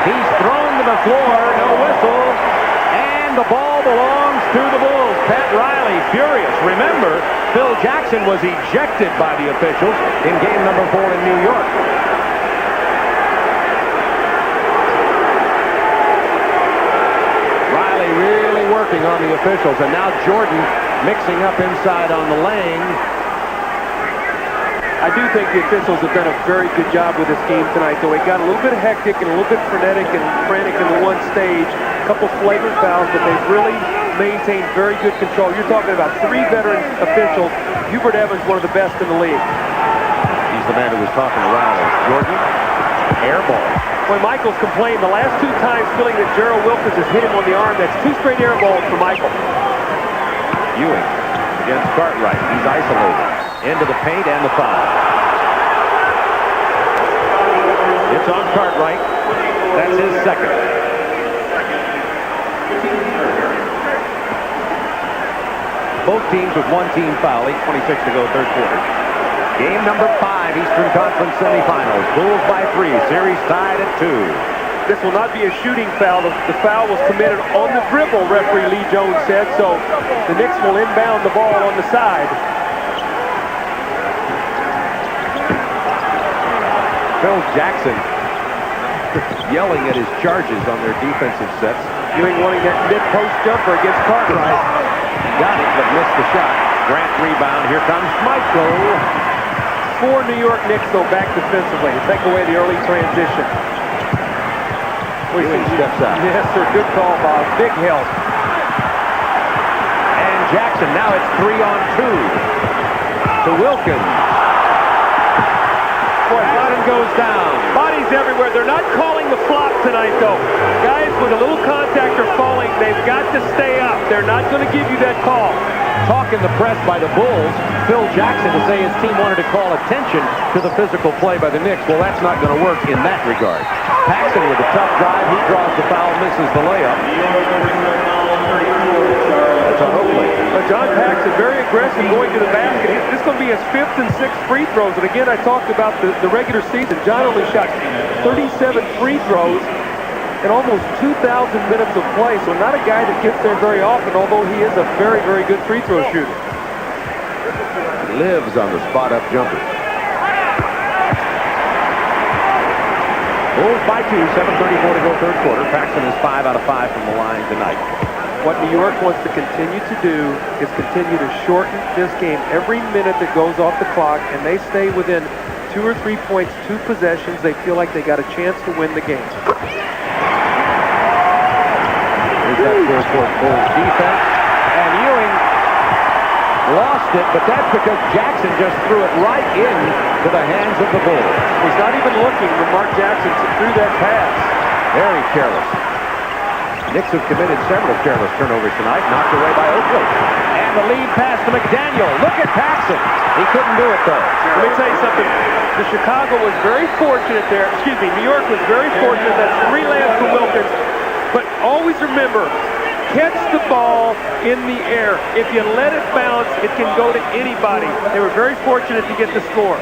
He's thrown to the floor, no whistle, and the ball belongs to the Bulls. Pat Riley furious. Remember, Phil Jackson was ejected by the officials in game number 4 in New York. Riley really working on the officials, and now Jordan mixing up inside on the lane. I do think the officials have done a very good job with this game tonight, though it got a little bit hectic and a little bit frenetic and frantic in the one stage. A couple flagrant fouls, but they've really maintained very good control. You're talking about 3 veteran officials. Hubert Evans, one of the best in the league. He's the man who was talking to Riley. Jordan, air ball. When Michael's complained the last 2 times feeling that Gerald Wilkins has hit him on the arm, that's 2 straight air balls for Michael. Ewing against Cartwright. He's isolated. Into the paint and the foul. It's on Cartwright. That's his second. Both teams with 1 team foul. 8:26 to go, third quarter. Game number 5, Eastern Conference semifinals. Bulls by 3. Series tied at 2. This will not be a shooting foul. The foul was committed on the dribble, referee Lee Jones said, so the Knicks will inbound the ball on the side. Phil Jackson yelling at his charges on their defensive sets. Ewing wanting that mid-post jumper against Cartwright. Got it, but missed the shot. Grant rebound. Here comes Michael. 4 New York Knicks go back defensively to take away the early transition. Ewing steps out. Yes, sir. Good call, Bob. Big help. And Jackson, now it's 3-on-2 to Wilkins. Bottom goes down. Bodies everywhere. They're not calling the flop tonight, though. Guys with a little contact are falling. They've got to stay up. They're not going to give you that call. Talk in the press by the Bulls. Phil Jackson to say his team wanted to call attention to the physical play by the Knicks. Well, that's not going to work in that regard. Paxson with a tough drive. He draws the foul, misses the layup. That's on Oakley. John Paxson very aggressive going to the basket. This is going to be his 5th and 6th free throws. And again, I talked about the regular season. John only shot 37 free throws in almost 2,000 minutes of play. So not a guy that gets there very often, although he is a very, very good free throw shooter. Lives on the spot-up jumper. Bulls by 2, 7:34 to go, third quarter. Paxson is 5 out of 5 from the line tonight. What New York wants to continue to do is continue to shorten this game every minute that goes off the clock, and they stay within 2 or 3 points, 2 possessions. They feel like they got a chance to win the game. Here's that full-court Bulls defense, and Ewing lost it, but that's because Jackson just threw it right into the hands of the Bulls. He's not even looking when Mark Jackson threw that pass. Very careless. Knicks have committed several careless turnovers tonight, knocked away by Oakley. And the lead pass to McDaniel. Look at Paxson. He couldn't do it, though. Let me tell you something. The Chicago was very fortunate there. New York was very fortunate. That's 3 layups for Wilkins. But always remember, catch the ball in the air. If you let it bounce, it can go to anybody. They were very fortunate to get the score.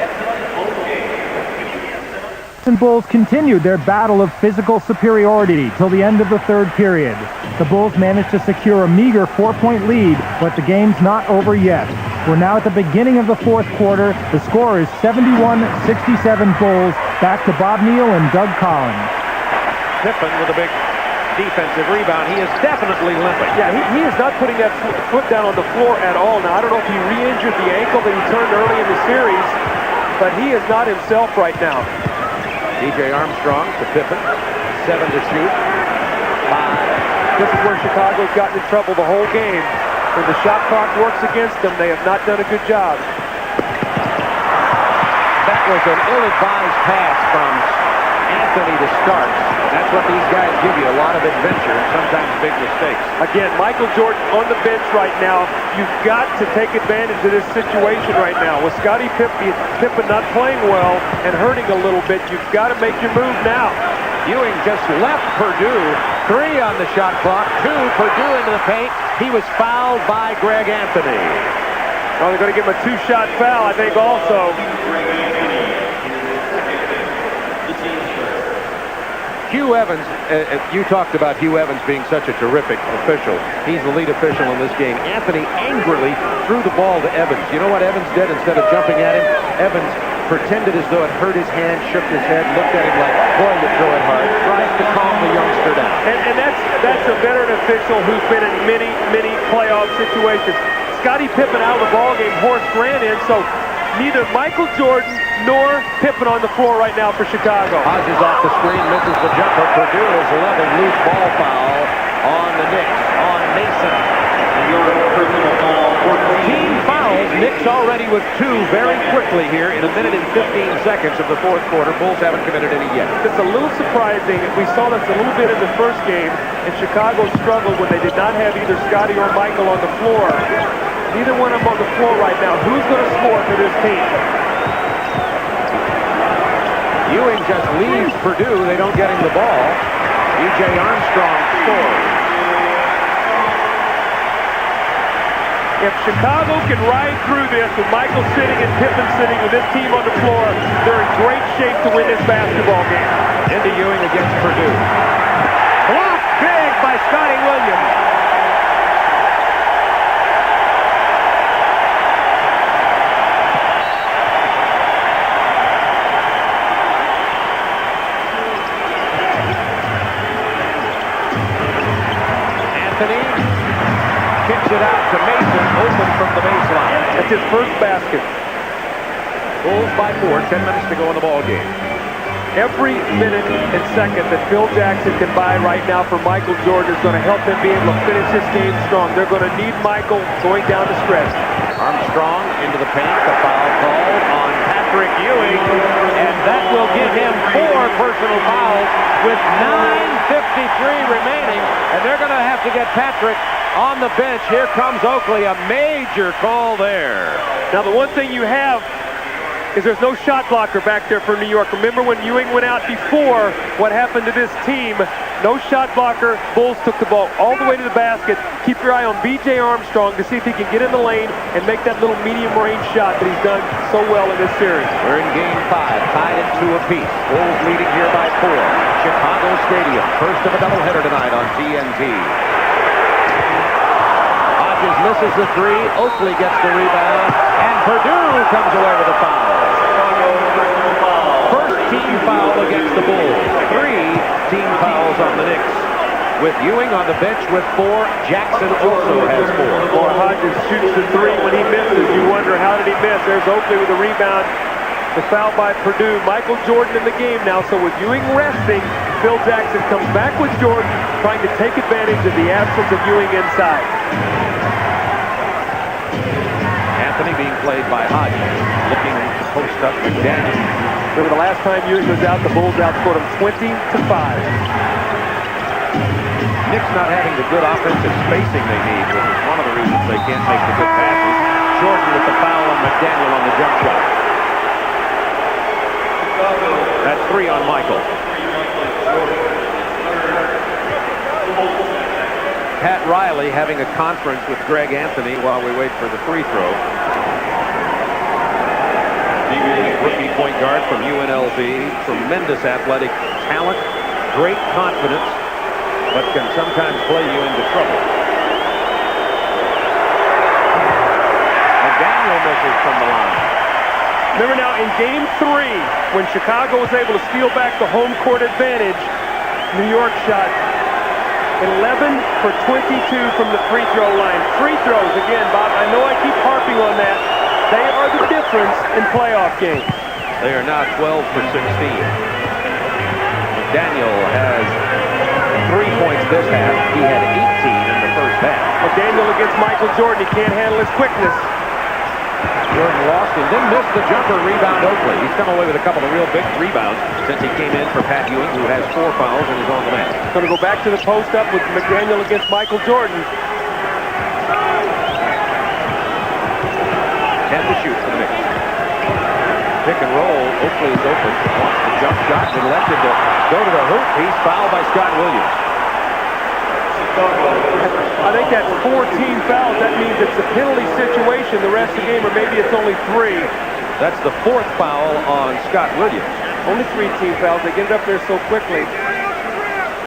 Bulls continued their battle of physical superiority till the end of the third period. The Bulls managed to secure a meager 4-point lead, but the game's not over yet. We're now at the beginning of the fourth quarter. The score is 71-67 Bulls. Back to Bob Neal and Doug Collins. Pippen with a big defensive rebound. He is definitely limping. Yeah, he is not putting that foot down on the floor at all. Now, I don't know if he re-injured the ankle that he turned early in the series, but he is not himself right now. DJ Armstrong to Pippen. 7 to shoot. 5. This is where Chicago's gotten in trouble the whole game. When the shot clock works against them, they have not done a good job. That was an ill-advised pass from Anthony to start. That's what these guys give you, a lot of adventure and sometimes big mistakes. Again, Michael Jordan on the bench right now. You've got to take advantage of this situation right now. With Scottie Pippen not playing well and hurting a little bit, you've got to make your move now. Ewing just left Purdue. 3 on the shot clock. 2, Purdue into the paint. He was fouled by Greg Anthony. Well, they're going to give him a 2-shot foul, I think, also. Hugh Evans, you talked about Hugh Evans being such a terrific official. He's the lead official in this game. Anthony angrily threw the ball to Evans. You know what Evans did? Instead of jumping at him, Evans pretended as though it hurt his hand, shook his head, looked at him like, boy, you throw it hard, tries to calm the youngster down. And that's a veteran official who's been in many playoff situations. Scottie Pippen out of the ballgame, Horace Grant in, so neither Michael Jordan nor Pippen on the floor right now for Chicago. Hodges off the screen, misses the jumper. Purdue is level, loose ball foul on the Knicks, on Mason. Team fouls, Knicks already with 2 very quickly here in 1 minute and 15 seconds of the fourth quarter. Bulls haven't committed any yet. It's a little surprising. We saw this a little bit in the first game, and Chicago struggled when they did not have either Scottie or Michael on the floor. Neither one of them on the floor right now. Who's going to score for this team? Ewing just leaves Purdue. They don't get him the ball. B.J. Armstrong scores. If Chicago can ride through this with Michael sitting and Pippen sitting with this team on the floor, they're in great shape to win this basketball game. Into Ewing against Purdue. Blocked big by Scottie Williams. Anthony kicks it out to Mason, open from the baseline. That's his first basket. Bulls by 4, 10 minutes to go in the ball game. Every minute and second that Phil Jackson can buy right now for Michael Jordan is going to help him be able to finish this game strong. They're going to need Michael going down the stretch. Armstrong into the paint, the foul called on Patrick Ewing, and that will give him 4 personal fouls with 9:53 remaining, and they're going to have to get Patrick on the bench. Here comes Oakley, a major call there. Now the one thing you have is there's no shot blocker back there for New York. Remember when Ewing went out before, what happened to this team? No shot blocker. Bulls took the ball all the way to the basket. Keep your eye on B.J. Armstrong to see if he can get in the lane and make that little medium range shot that he's done so well in this series. We're in game 5, tied at 2 apiece. Bulls leading here by 4. Chicago Stadium, first of a doubleheader tonight on TNT. Hodges misses the 3. Oakley gets the rebound, and Purdue comes away with a foul. First team foul against the Bulls. 3 team fouls on the Knicks. With Ewing on the bench with 4, Jackson also has 4. Boy, Hodges shoots the 3. When he misses, you wonder how did he miss. There's Oakley with a rebound. The foul by Purdue. Michael Jordan in the game now. So with Ewing resting, Phil Jackson comes back with Jordan, trying to take advantage of the absence of Ewing inside. Anthony being played by Hodges, looking to post up McDaniel. Remember the last time Ewing was out, the Bulls outscored him 20-5. Knicks not having the good offensive spacing they need, which is one of the reasons they can't make the good passes. Jordan with the foul on McDaniel on the jump shot. That's 3 on Michael. Pat Riley having a conference with Greg Anthony while we wait for the free throw. Rookie point guard from UNLV. Tremendous athletic talent, great confidence, but can sometimes play you into trouble. McDaniel misses from the line. Remember now, in Game 3, when Chicago was able to steal back the home court advantage, New York shot 11 for 22 from the free throw line. Free throws, again, Bob, I know I keep harping on that. They are the difference in playoff games. They are now 12 for 16. McDaniel has 3 points this half. He had 18 in the first half. McDaniel against Michael Jordan. He can't handle his quickness. Jordan lost and then missed the jumper. Rebound Oakley. He's come away with a couple of real big rebounds since he came in for Pat Ewing, who has 4 fouls and is on the bench. Going to go back to the post up with McDaniel against Michael Jordan. 10 to shoot for the Knicks. Pick and roll. Oakley is open. Wants the jump shot. Elected to go to the hoop. He's fouled by Scott Williams. I think that's 14 fouls. That means it's a penalty situation the rest of the game, or maybe it's only 3. That's the 4th foul on Scott Williams. Only 3 team fouls. They get it up there so quickly.